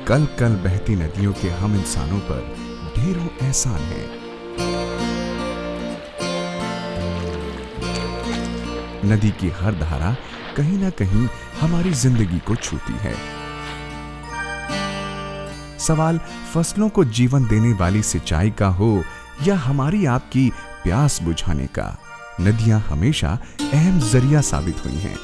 कल कल बहती नदियों के हम इंसानों पर ढेरों एहसान हैं। नदी की हर धारा कहीं ना कहीं हमारी जिंदगी को छूती है। सवाल फसलों को जीवन देने वाली सिंचाई का हो या हमारी आपकी प्यास बुझाने का, नदियां हमेशा अहम जरिया साबित हुई हैं।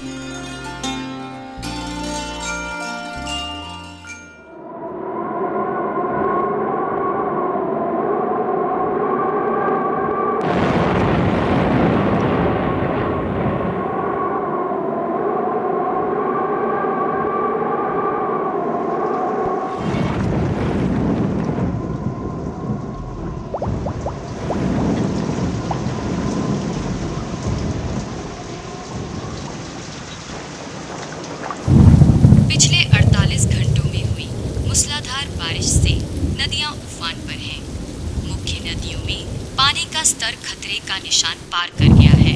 पिछले 48 घंटों में हुई मूसलाधार बारिश से नदियां उफान पर हैं। मुख्य नदियों में पानी का स्तर खतरे का निशान पार कर गया है।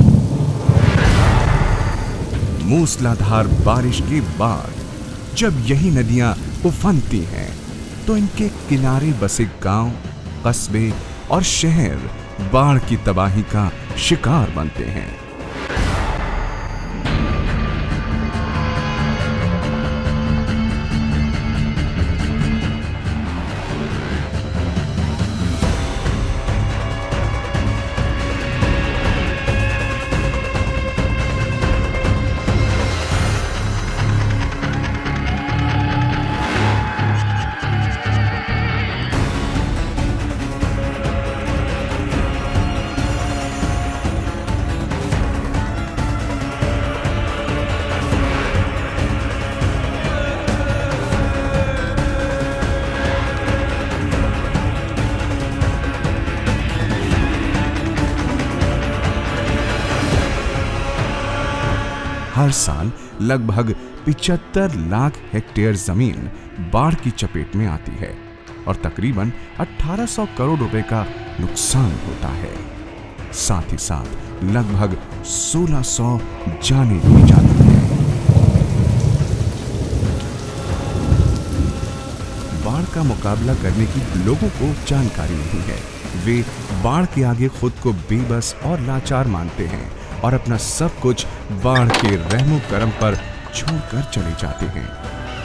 मूसलाधार बारिश के बाद जब यही नदियां उफनती हैं, तो इनके किनारे बसे गांव, कस्बे और शहर बाढ़ की तबाही का शिकार बनते हैं। हर साल लगभग 75 लाख हेक्टेयर जमीन बाढ़ की चपेट में आती है और तकरीबन 1800 करोड़ रुपए का नुकसान होता है। साथ ही साथ लगभग 1600 जानें भी जाती हैं। बाढ़ का मुकाबला करने की लोगों को जानकारी नहीं है। वे बाढ़ के आगे खुद को बेबस और लाचार मानते हैं और अपना सब कुछ बाढ़ के रहमो करम पर छोड़कर चले जाते हैं।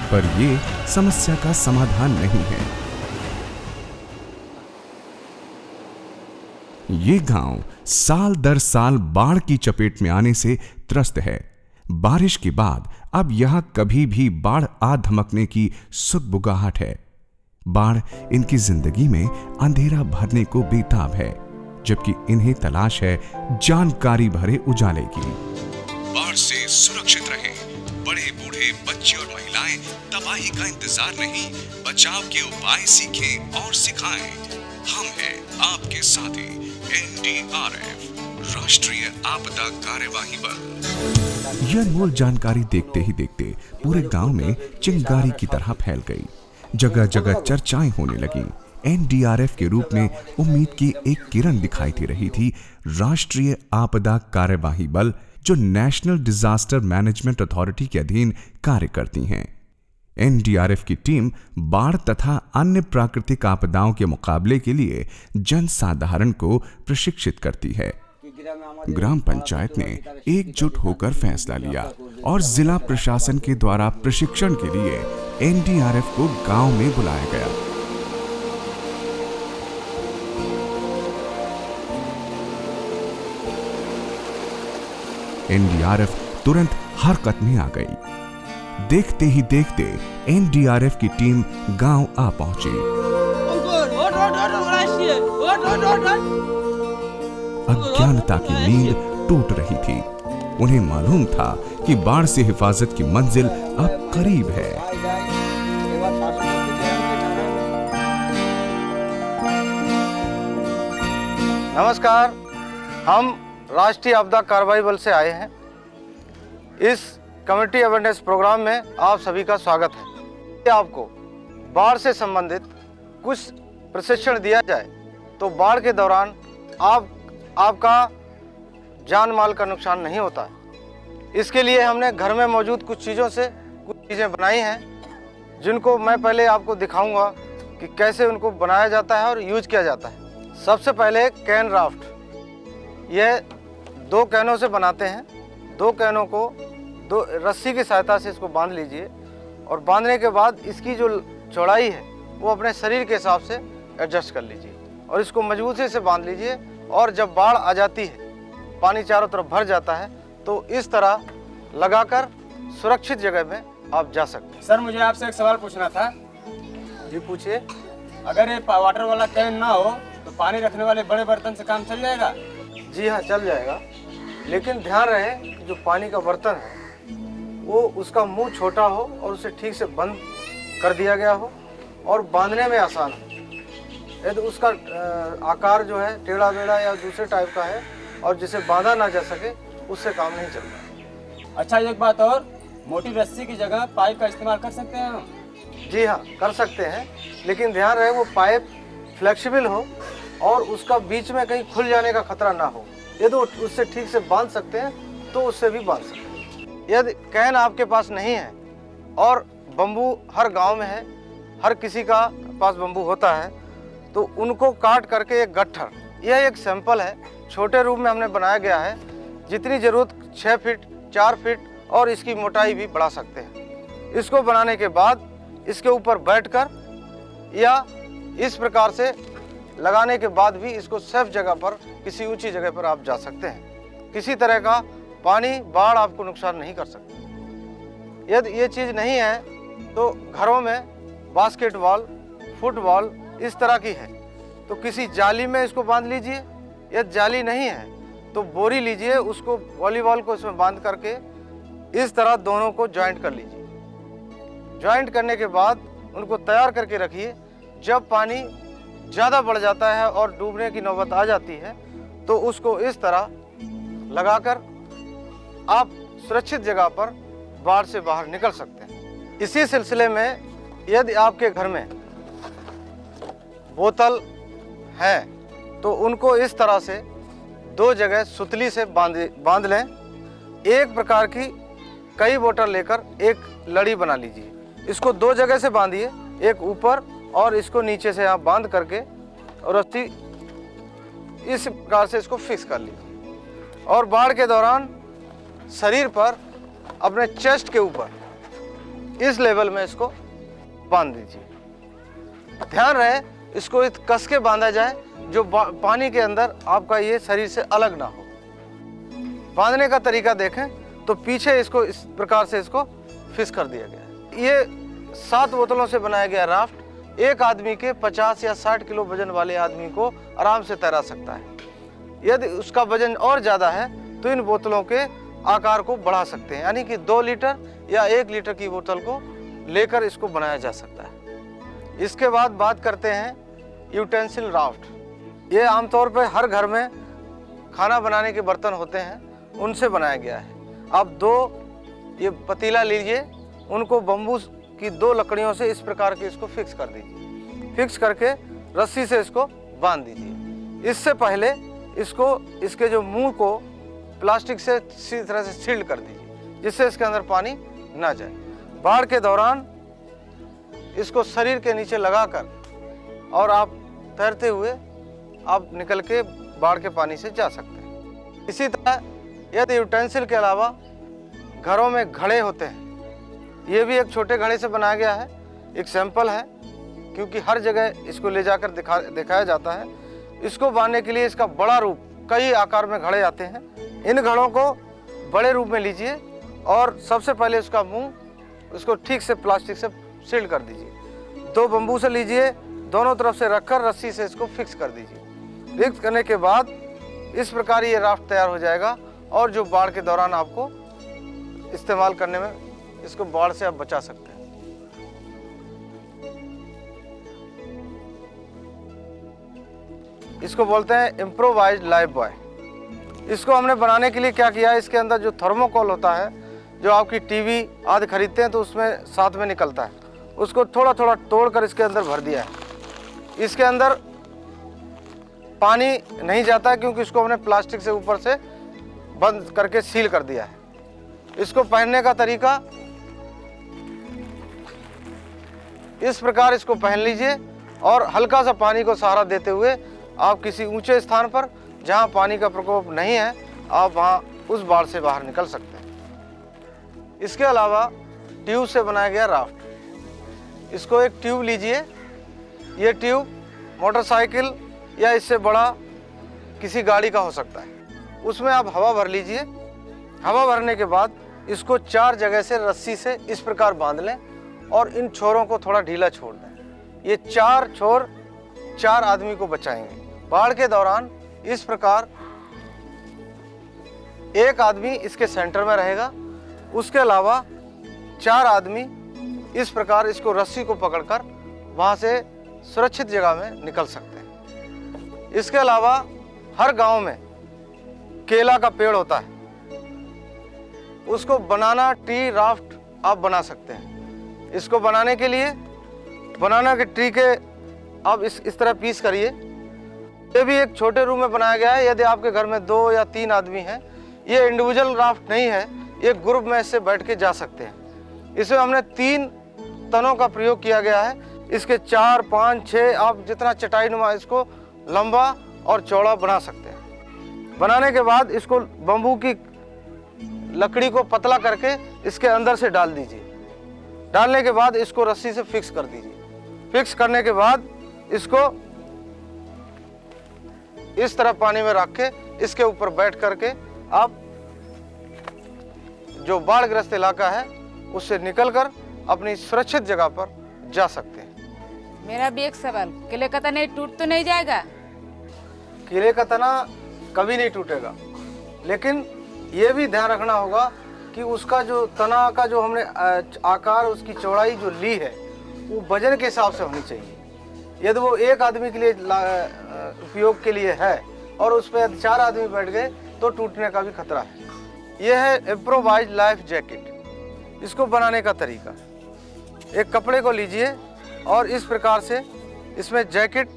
पर ये समस्या का समाधान नहीं है। ये गांव साल दर साल बाढ़ की चपेट में आने से त्रस्त है। बारिश के बाद अब यहां कभी भी बाढ़ आ धमकने की सुगबुगाहट है। बाढ़ इनकी जिंदगी में अंधेरा भरने को बेताब है, जबकि इन्हें तलाश है जानकारी भरे उजाले की। बाढ़ से सुरक्षित रहें। बड़े बूढ़े, बच्चे और महिलाएं तबाही का इंतजार नहीं, बचाव के उपाय सीखें और सिखाएं। हम हैं आपके साथी NDRF, राष्ट्रीय आपदा कार्यवाही बल। यह अनमोल जानकारी देखते ही देखते पूरे गांव में चिंगारी की तरह फैल गई। जगह जगह चर्चाएं होने लगी। NDRF के रूप में उम्मीद की एक किरण दिखाई दे रही थी। राष्ट्रीय आपदा कार्यवाही बल, जो नेशनल डिजास्टर मैनेजमेंट अथॉरिटी के अधीन कार्य करती हैं। NDRF की टीम बाढ़ तथा अन्य प्राकृतिक आपदाओं के मुकाबले के लिए जनसाधारण को प्रशिक्षित करती है। ग्राम पंचायत ने एकजुट होकर फैसला लिया और जिला प्रशासन के द्वारा प्रशिक्षण के लिए NDRF को गांव में बुलाया गया। NDRF तुरंत हरकत में आ गई। देखते ही देखते NDRF की टीम गांव आ पहुंची। अज्ञानता की नींद टूट रही थी। उन्हें मालूम था कि बाढ़ से हिफाजत की मंजिल अब करीब है। नमस्कार, हम राष्ट्रीय आपदा कार्रवाई बल से आए हैं। इस कम्युनिटी अवेयरनेस प्रोग्राम में आप सभी का स्वागत है। आपको बाढ़ से संबंधित कुछ प्रशिक्षण दिया जाए तो बाढ़ के दौरान आपका जान माल का नुकसान नहीं होता है। इसके लिए हमने घर में मौजूद कुछ चीज़ों से कुछ चीज़ें बनाई हैं। जिनको मैं पहले आपको दिखाऊंगा कि कैसे उनको बनाया जाता है और यूज किया जाता है। सबसे पहले कैन राफ्ट। यह 2 कैनों से बनाते हैं। 2 कैनों को 2 रस्सी की सहायता से इसको बांध लीजिए और बांधने के बाद इसकी जो चौड़ाई है वो अपने शरीर के हिसाब से एडजस्ट कर लीजिए और इसको मजबूती से बांध लीजिए। और जब बाढ़ आ जाती है, पानी चारों तरफ भर जाता है, तो इस तरह लगाकर सुरक्षित जगह में आप जा सकते हैं। सर, मुझे आपसे एक सवाल पूछना था। जी पूछिए। अगर ये वाटर वाला कैन ना हो तो पानी रखने वाले बड़े बर्तन से काम चल जाएगा? जी हाँ, चल जाएगा, लेकिन ध्यान रहे कि जो पानी का बर्तन है वो उसका मुंह छोटा हो और उसे ठीक से बंद कर दिया गया हो और बांधने में आसान हो। यदि उसका आकार जो है टेढ़ा बेढ़ा या दूसरे टाइप का है और जिसे बांधा ना जा सके, उससे काम नहीं चलता। अच्छा, एक बात और, मोटी रस्सी की जगह पाइप का इस्तेमाल कर सकते हैं हम? जी हाँ, कर सकते हैं, लेकिन ध्यान रहे वो पाइप फ्लेक्सिबल हो और उसका बीच में कहीं खुल जाने का खतरा ना हो। यदि उससे ठीक से बांध सकते हैं तो उससे भी बांध सकते हैं। यदि कैन आपके पास नहीं है और बम्बू हर गांव में है, हर किसी का पास बम्बू होता है, तो उनको काट करके एक गट्ठर, यह एक सैंपल है, छोटे रूप में हमने बनाया गया है। जितनी ज़रूरत 6 फीट 4 फीट और इसकी मोटाई भी बढ़ा सकते हैं। इसको बनाने के बाद इसके ऊपर बैठकर या इस प्रकार से लगाने के बाद भी इसको सेफ जगह पर, किसी ऊंची जगह पर आप जा सकते हैं। किसी तरह का पानी बाढ़ आपको नुकसान नहीं कर सकता। यदि ये चीज़ नहीं है तो घरों में बास्केटबॉल, फुटबॉल इस तरह की है तो किसी जाली में इसको बांध लीजिए। यदि जाली नहीं है तो बोरी लीजिए, उसको वॉलीबॉल को इसमें बांध करके इस तरह दोनों को जॉइंट कर लीजिए। जॉइंट करने के बाद उनको तैयार करके रखिए। जब पानी ज़्यादा बढ़ जाता है और डूबने की नौबत आ जाती है तो उसको इस तरह लगाकर आप सुरक्षित जगह पर बाढ़ से बाहर निकल सकते हैं। इसी सिलसिले में यदि आपके घर में बोतल है तो उनको इस तरह से 2 जगह सुतली से बांध लें। एक प्रकार की कई बोतल लेकर एक लड़ी बना लीजिए। इसको 2 जगह से बांधिए, एक ऊपर और इसको नीचे से आप बांध करके और रस्सी इस प्रकार से इसको फिक्स कर लीजिए और बाढ़ के दौरान शरीर पर अपने चेस्ट के ऊपर इस लेवल में इसको बांध दीजिए। ध्यान रहे इसको कस के बांधा जाए जो पानी के अंदर आपका ये शरीर से अलग ना हो। बांधने का तरीका देखें तो पीछे इसको इस प्रकार से इसको फिक्स कर दिया गया है। ये 7 बोतलों से बनाया गया राफ्ट एक आदमी के 50 या 60 किलो वजन वाले आदमी को आराम से तैरा सकता है। यदि उसका वजन और ज़्यादा है तो इन बोतलों के आकार को बढ़ा सकते हैं, यानी कि 2 लीटर या 1 लीटर की बोतल को लेकर इसको बनाया जा सकता है। इसके बाद बात करते हैं यूटेंसिल राफ्ट। ये आमतौर पर हर घर में खाना बनाने के बर्तन होते हैं, उनसे बनाया गया है। आप 2 ये पतीला लीजिए, उनको बम्बू की 2 लकड़ियों से इस प्रकार के इसको फिक्स कर दीजिए। फिक्स करके रस्सी से इसको बांध दीजिए। इससे पहले इसको इसके जो मुंह को प्लास्टिक से इसी तरह से सील कर दीजिए जिससे इसके अंदर पानी ना जाए। बाढ़ के दौरान इसको शरीर के नीचे लगाकर और आप तैरते हुए आप निकल के बाढ़ के पानी से जा सकते हैं। इसी तरह यदि यूटेंसिल के अलावा घरों में घड़े होते हैं, ये भी एक छोटे घड़े से बनाया गया है, एक सैंपल है क्योंकि हर जगह इसको ले जाकर दिखाया जाता है। इसको बांधने के लिए इसका बड़ा रूप, कई आकार में घड़े आते हैं। इन घड़ों को बड़े रूप में लीजिए और सबसे पहले उसका मुंह उसको ठीक से प्लास्टिक से सील कर दीजिए। 2 बम्बू से लीजिए, दोनों तरफ से रखकर रस्सी से इसको फिक्स कर दीजिए। फिक्स करने के बाद इस प्रकार ये राफ्ट तैयार हो जाएगा और जो बाढ़ के दौरान आपको इस्तेमाल करने में इसको बाढ़ से आप बचा सकते हैं। इसको बोलते हैं इम्प्रोवाइज्ड लाइफ बॉय। इसको हमने बनाने के लिए क्या किया है, इसके अंदर जो थर्मोकोल होता है, जो आपकी टीवी आदि खरीदते हैं तो उसमें साथ में निकलता है, उसको थोड़ा थोड़ा तोड़कर इसके अंदर भर दिया है। इसके अंदर पानी नहीं जाता है क्योंकि इसको हमने प्लास्टिक से ऊपर से बंद करके सील कर दिया है। इसको पहनने का तरीका, इस प्रकार इसको पहन लीजिए और हल्का सा पानी को सहारा देते हुए आप किसी ऊंचे स्थान पर जहां पानी का प्रकोप नहीं है, आप वहां उस बाढ़ से बाहर निकल सकते हैं। इसके अलावा ट्यूब से बनाया गया राफ्ट, इसको एक ट्यूब लीजिए। ये ट्यूब मोटरसाइकिल या इससे बड़ा किसी गाड़ी का हो सकता है। उसमें आप हवा भर लीजिए। हवा भरने के बाद इसको 4 जगह से रस्सी से इस प्रकार बांध लें और इन छोरों को थोड़ा ढीला छोड़ दें। ये 4 छोर 4 आदमी को बचाएंगे। बाढ़ के दौरान इस प्रकार एक आदमी इसके सेंटर में रहेगा, उसके अलावा 4 आदमी इस प्रकार इसको रस्सी को पकड़कर वहां से सुरक्षित जगह में निकल सकते हैं। इसके अलावा हर गांव में केला का पेड़ होता है, उसको बनाना ट्री राफ्ट आप बना सकते हैं। इसको बनाने के लिए बनाना के ट्री के आप इस तरह पीस करिए। ये भी एक छोटे रूम में बनाया गया है। यदि आपके घर में 2 या 3 आदमी हैं, ये इंडिविजुअल राफ्ट नहीं है, ये ग्रुप में इससे बैठ के जा सकते हैं। इसमें हमने 3 तनों का प्रयोग किया गया है। इसके 4, 5, 6 आप जितना चटाई नुमा इसको लंबा और चौड़ा बना सकते हैं। बनाने के बाद इसको बम्बू की लकड़ी को पतला करके इसके अंदर से डाल दीजिए। डालने के बाद इसको रस्सी से फिक्स कर दीजिए। फिक्स करने के बाद इसको इस तरह पानी में रख के इसके ऊपर बैठ करके आप जो बाढ़ग्रस्त इलाका है उससे निकलकर अपनी सुरक्षित जगह पर जा सकते हैं। मेरा भी एक सवाल, किले का तना टूट तो नहीं जाएगा? किले का तना कभी नहीं टूटेगा, लेकिन ये भी ध्यान रखना होगा कि उसका जो तना का जो हमने आकार, उसकी चौड़ाई जो ली है वो वजन के हिसाब से होनी चाहिए। यदि वो एक आदमी के लिए उपयोग के लिए है और उस पर 4 आदमी बैठ गए तो टूटने का भी खतरा है। यह है इम्प्रोवाइज्ड लाइफ जैकेट। इसको बनाने का तरीका, एक कपड़े को लीजिए और इस प्रकार से इसमें जैकेट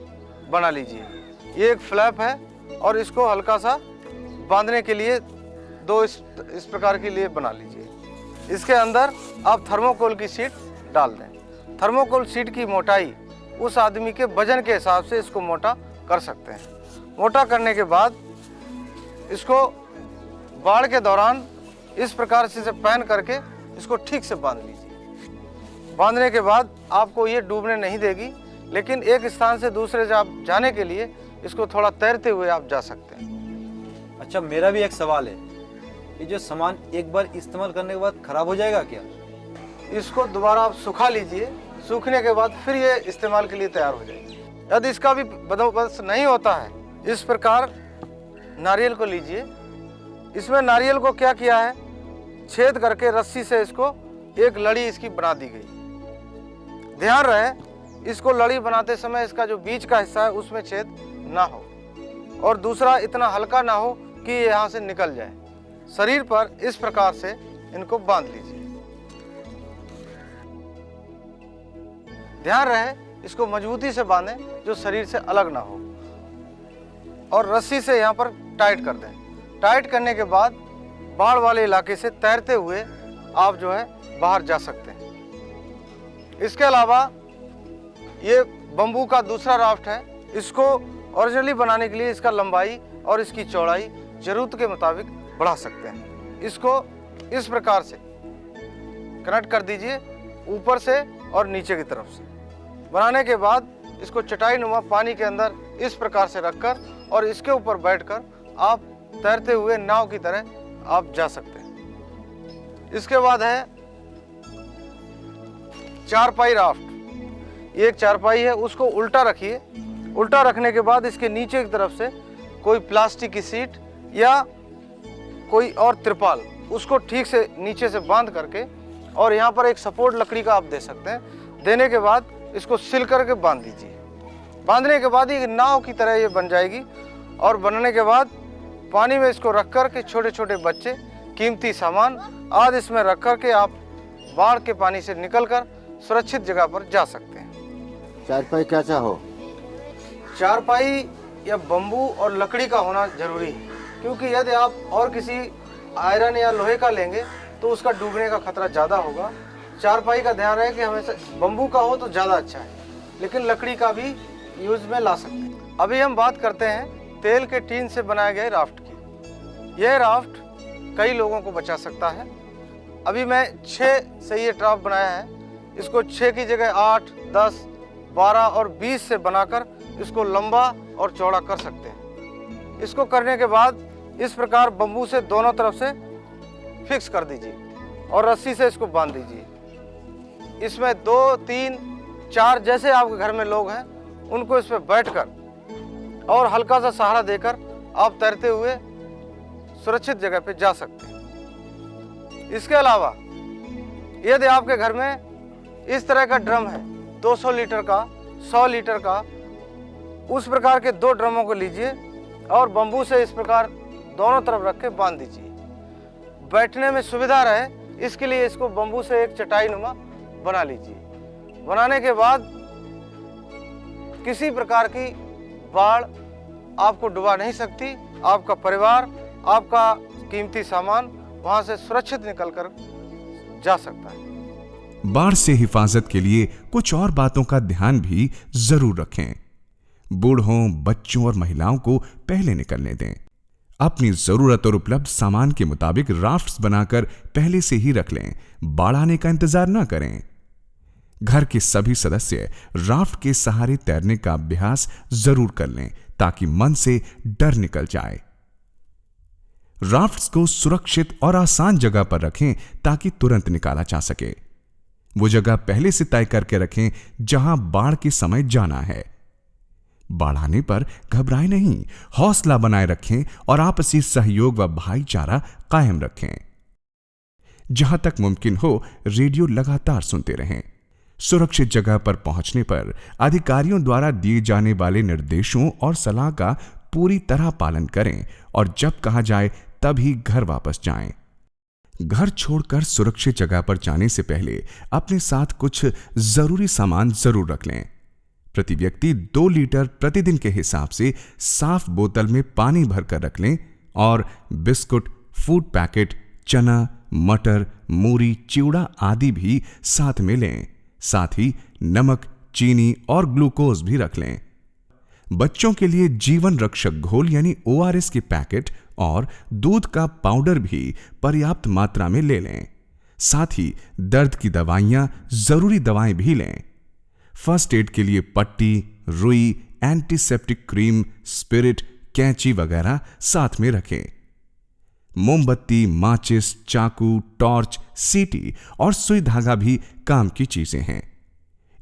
बना लीजिए। ये एक फ्लैप है और इसको हल्का सा बांधने के लिए 2 इस प्रकार के लिए बना लीजिए। इसके अंदर आप थर्मोकोल की शीट डाल दें। थर्मोकोल शीट की मोटाई उस आदमी के वजन के हिसाब से इसको मोटा कर सकते हैं। मोटा करने के बाद इसको बाढ़ के दौरान इस प्रकार से इसे पहन करके इसको ठीक से बांध लीजिए। बांधने के बाद आपको ये डूबने नहीं देगी, लेकिन एक स्थान से दूसरे जाने के लिए इसको थोड़ा तैरते हुए आप जा सकते हैं। अच्छा, मेरा भी एक सवाल है, ये जो सामान एक बार इस्तेमाल करने के बाद खराब हो जाएगा क्या? इसको दोबारा आप सुखा लीजिए। सूखने के बाद फिर ये इस्तेमाल के लिए तैयार हो जाएगी। यदि इसका भी बंदोबस्त नहीं होता है, इस प्रकार नारियल को लीजिए। इसमें नारियल को क्या किया है, छेद करके रस्सी से इसको एक लड़ी इसकी बना दी गई। ध्यान रहे, इसको लड़ी बनाते समय इसका जो बीच का हिस्सा है उसमें छेद ना हो और दूसरा इतना हल्का ना हो कि ये यहाँ से निकल जाए। शरीर पर इस प्रकार से इनको बांध लीजिए। ध्यान रहे, इसको मजबूती से बांधें जो शरीर से अलग ना हो और रस्सी से यहाँ पर टाइट कर दें। टाइट करने के बाद बाढ़ वाले इलाके से तैरते हुए आप जो है बाहर जा सकते हैं। इसके अलावा ये बम्बू का दूसरा राफ्ट है। इसको ओरिजिनली बनाने के लिए इसका लंबाई और इसकी चौड़ाई जरूरत के मुताबिक बढ़ा सकते हैं। इसको इस प्रकार से कनेक्ट कर दीजिए ऊपर से और नीचे की तरफ से। बनाने के बाद इसको चटाई नुमा पानी के अंदर इस प्रकार से रखकर और इसके ऊपर बैठकर आप तैरते हुए नाव की तरह आप जा सकते हैं। इसके बाद है चारपाई राफ्ट। ये एक चारपाई है, उसको उल्टा रखिए। उल्टा रखने के बाद इसके नीचे की तरफ से कोई प्लास्टिक की सीट या कोई और तिरपाल उसको ठीक से नीचे से बांध करके और यहाँ पर एक सपोर्ट लकड़ी का आप दे सकते हैं। देने के बाद इसको सिल करके बांध दीजिए। बांधने के बाद ये नाव की तरह ये बन जाएगी और बनने के बाद पानी में इसको रख कर के छोटे छोटे बच्चे कीमती सामान आदि इसमें रख कर के आप बाढ़ के पानी से निकलकर सुरक्षित जगह पर जा सकते हैं। चारपाई क्या चाहो? चारपाई या बम्बू और लकड़ी का होना जरूरी है, क्योंकि यदि आप और किसी आयरन या लोहे का लेंगे तो उसका डूबने का खतरा ज़्यादा होगा। चारपाई का ध्यान रहे कि हमेशा बम्बू का हो तो ज़्यादा अच्छा है, लेकिन लकड़ी का भी यूज में ला सकते हैं। अभी हम बात करते हैं तेल के टीन से बनाए गए राफ्ट की। यह राफ्ट कई लोगों को बचा सकता है। अभी मैं 6 से ये राफ्ट बनाया है। इसको 6 की जगह 8, 10, 12 और 20 से बनाकर इसको लंबा और चौड़ा कर सकते हैं। इसको करने के बाद इस प्रकार बम्बू से दोनों तरफ से फिक्स कर दीजिए और रस्सी से इसको बांध दीजिए। इसमें 2, 3, 4 जैसे आपके घर में लोग हैं उनको इस पर बैठकर और हल्का सा सहारा देकर आप तैरते हुए सुरक्षित जगह पे जा सकते हैं। इसके अलावा यदि आपके घर में इस तरह का ड्रम है 200 लीटर का, 100 लीटर का, उस प्रकार के 2 ड्रमों को लीजिए और बम्बू से इस प्रकार दोनों तरफ रख के बांध दीजिए। बैठने में सुविधा रहे इसके लिए इसको बम्बू से एक चटाई नुमा बना लीजिए। बनाने के बाद किसी प्रकार की बाढ़ आपको डुबा नहीं सकती। आपका परिवार, आपका कीमती सामान वहां से सुरक्षित निकलकर जा सकता है। बाढ़ से हिफाजत के लिए कुछ और बातों का ध्यान भी जरूर रखें। बूढ़ों, बच्चों और महिलाओं को पहले निकलने दें। अपनी जरूरत और उपलब्ध सामान के मुताबिक राफ्ट्स बनाकर पहले से ही रख लें। बाढ़ आने का इंतजार न करें। घर के सभी सदस्य राफ्ट के सहारे तैरने का अभ्यास जरूर कर लें ताकि मन से डर निकल जाए। राफ्ट्स को सुरक्षित और आसान जगह पर रखें ताकि तुरंत निकाला जा सके। वो जगह पहले से तय करके रखें जहां बाढ़ के समय जाना है। बाढ़ आने पर घबराएं नहीं, हौसला बनाए रखें और आपसी सहयोग व भाईचारा कायम रखें। जहां तक मुमकिन हो रेडियो लगातार सुनते रहें। सुरक्षित जगह पर पहुंचने पर अधिकारियों द्वारा दिए जाने वाले निर्देशों और सलाह का पूरी तरह पालन करें और जब कहा जाए तभी घर वापस जाएं। घर छोड़कर सुरक्षित जगह पर जाने से पहले अपने साथ कुछ जरूरी सामान जरूर रख लें। प्रति व्यक्ति 2 लीटर प्रतिदिन के हिसाब से साफ बोतल में पानी भरकर रख लें और बिस्कुट, फूड पैकेट, चना, मटर, मूरी, चिवड़ा आदि भी साथ में लें। साथ ही नमक, चीनी और ग्लूकोज भी रख लें। बच्चों के लिए जीवन रक्षक घोल यानी ORS के पैकेट और दूध का पाउडर भी पर्याप्त मात्रा में ले लें। साथ ही दर्द की दवाइयां, जरूरी दवाएं भी लें। फर्स्ट एड के लिए पट्टी, रुई, एंटीसेप्टिक क्रीम, स्पिरिट, कैंची वगैरह साथ में रखें। मोमबत्ती, माचिस, चाकू, टॉर्च, सीटी और सुई धागा भी काम की चीजें हैं।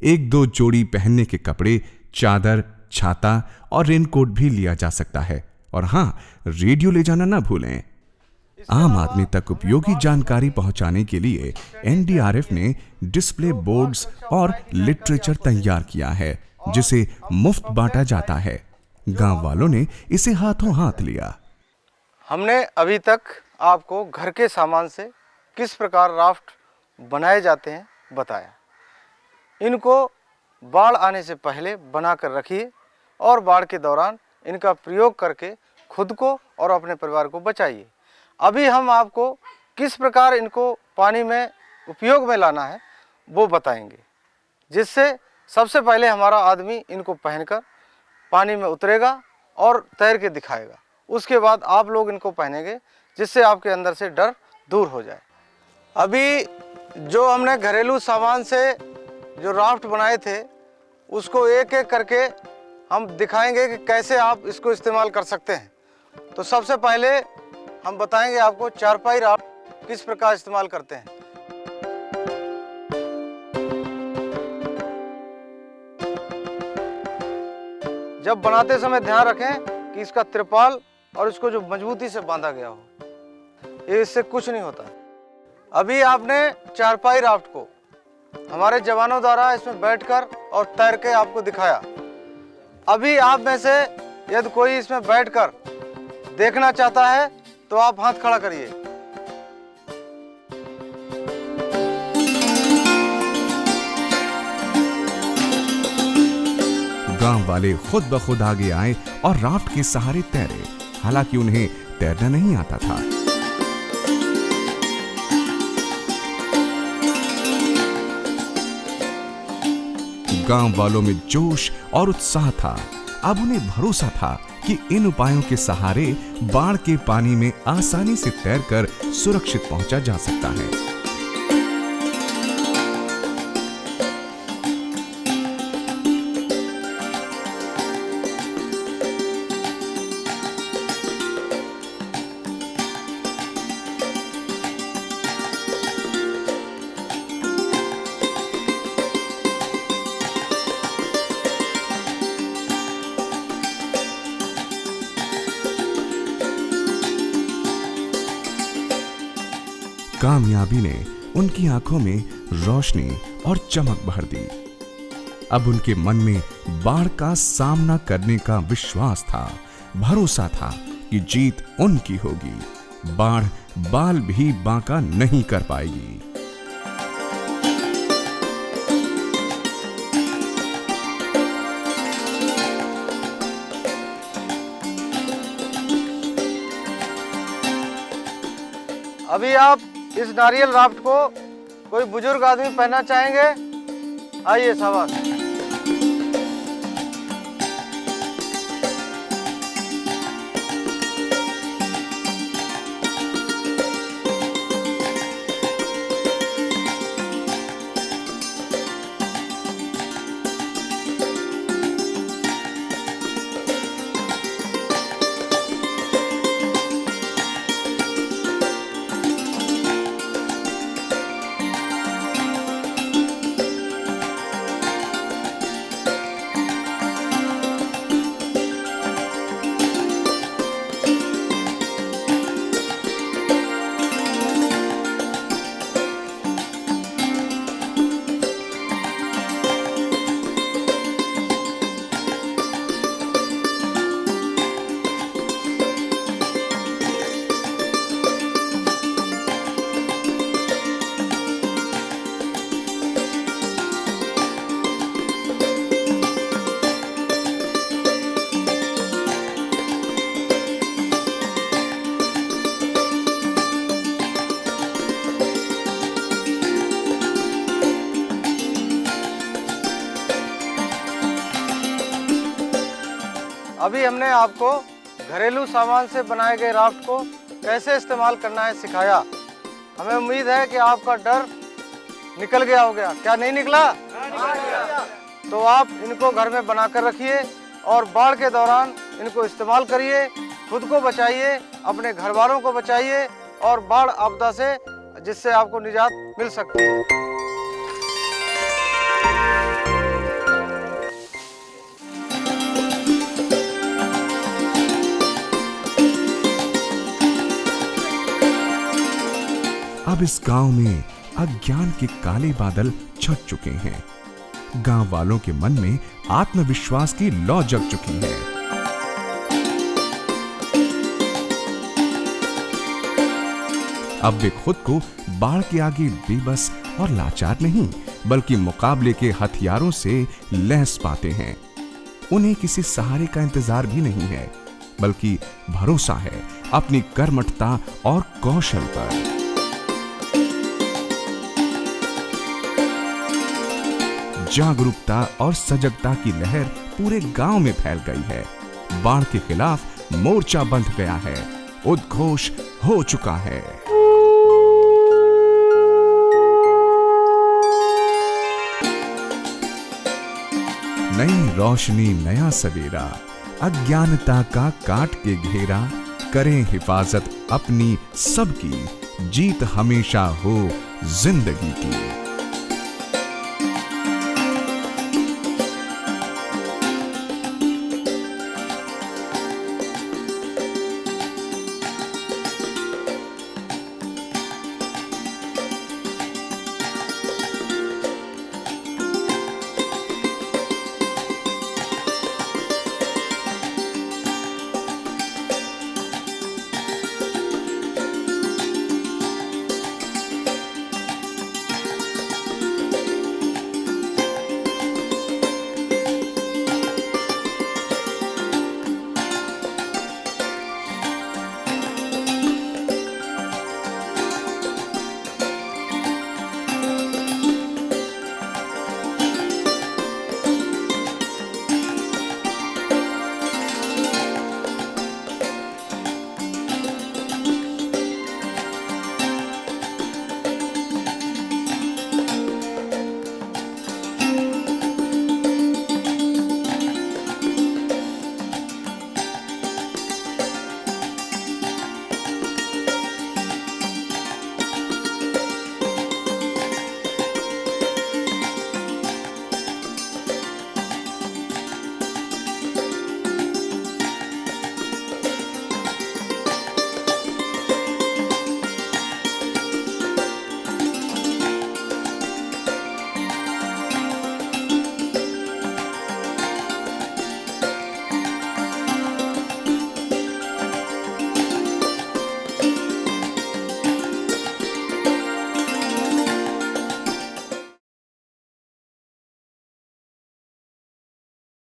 1-2 जोड़ी पहनने के कपड़े, चादर, छाता और रेनकोट भी लिया जा सकता है। और हां, रेडियो ले जाना ना भूलें। आम आदमी तक उपयोगी जानकारी पहुंचाने के लिए NDRF ने डिस्प्ले बोर्ड्स और लिटरेचर तैयार किया है जिसे मुफ्त बांटा जाता है। गांव वालों ने इसे हाथों हाथ लिया। हमने अभी तक आपको घर के सामान से किस प्रकार राफ्ट बनाए जाते हैं बताया। इनको बाढ़ आने से पहले बनाकर रखिए और बाढ़ के दौरान इनका प्रयोग करके खुद को और अपने परिवार को बचाइए। अभी हम आपको किस प्रकार इनको पानी में उपयोग में लाना है वो बताएंगे, जिससे सबसे पहले हमारा आदमी इनको पहनकर पानी में उतरेगा और तैर के दिखाएगा। उसके बाद आप लोग इनको पहनेंगे जिससे आपके अंदर से डर दूर हो जाए। अभी जो हमने घरेलू सामान से जो राफ्ट बनाए थे उसको एक एक करके हम दिखाएंगे कि कैसे आप इसको इस्तेमाल कर सकते हैं। तो सबसे पहले हम बताएंगे आपको चारपाई राफ्ट किस प्रकार इस्तेमाल करते हैं। जब बनाते समय ध्यान रखें कि इसका त्रिपाल और इसको जो मजबूती से बांधा गया हो, ये इससे कुछ नहीं होता। अभी आपने चारपाई राफ्ट को हमारे जवानों द्वारा इसमें बैठकर और तैर के आपको दिखाया। अभी आप में से यदि कोई इसमें बैठकर देखना चाहता है तो आप हाथ खड़ा करिए। गांव वाले खुद ब खुद आगे आए और राफ्ट के सहारे तैरे। हालांकि उन्हें तैरना नहीं आता था। गांव वालों में जोश और उत्साह था। अब उन्हें भरोसा था कि इन उपायों के सहारे बाढ़ के पानी में आसानी से तैरकर सुरक्षित पहुंचा जा सकता है। कामयाबी ने उनकी आंखों में रोशनी और चमक भर दी। अब उनके मन में बाढ़ का सामना करने का विश्वास था, भरोसा था कि जीत उनकी होगी। बाढ़ बाल भी बांका नहीं कर पाएगी। अभी आप इस नारियल राफ्ट को कोई बुजुर्ग आदमी पहनना चाहेंगे? आइए, शाबाश। अभी हमने आपको घरेलू सामान से बनाए गए राफ्ट को कैसे इस्तेमाल करना है सिखाया। हमें उम्मीद है कि आपका डर निकल गया होगा। क्या नहीं निकला? तो आप इनको घर में बनाकर रखिए और बाढ़ के दौरान इनको इस्तेमाल करिए। खुद को बचाइए, अपने घर वालों को बचाइए और बाढ़ आपदा से जिससे आपको निजात मिल सकती है। अब इस गांव में अज्ञान के काले बादल छट चुके हैं। गांव वालों के मन में आत्मविश्वास की लौ जग चुकी है। अब वे खुद को बाढ़ के आगे बेबस और लाचार नहीं, बल्कि मुकाबले के हथियारों से लैस पाते हैं। उन्हें किसी सहारे का इंतजार भी नहीं है, बल्कि भरोसा है अपनी कर्मठता और कौशल पर। जागरूकता और सजगता की लहर पूरे गांव में फैल गई है। बाढ़ के खिलाफ मोर्चा बंध गया है, उद्घोष हो चुका है। नई रोशनी, नया सवेरा, अज्ञानता का काट के घेरा। करें हिफाजत अपनी सबकी, जीत हमेशा हो जिंदगी की।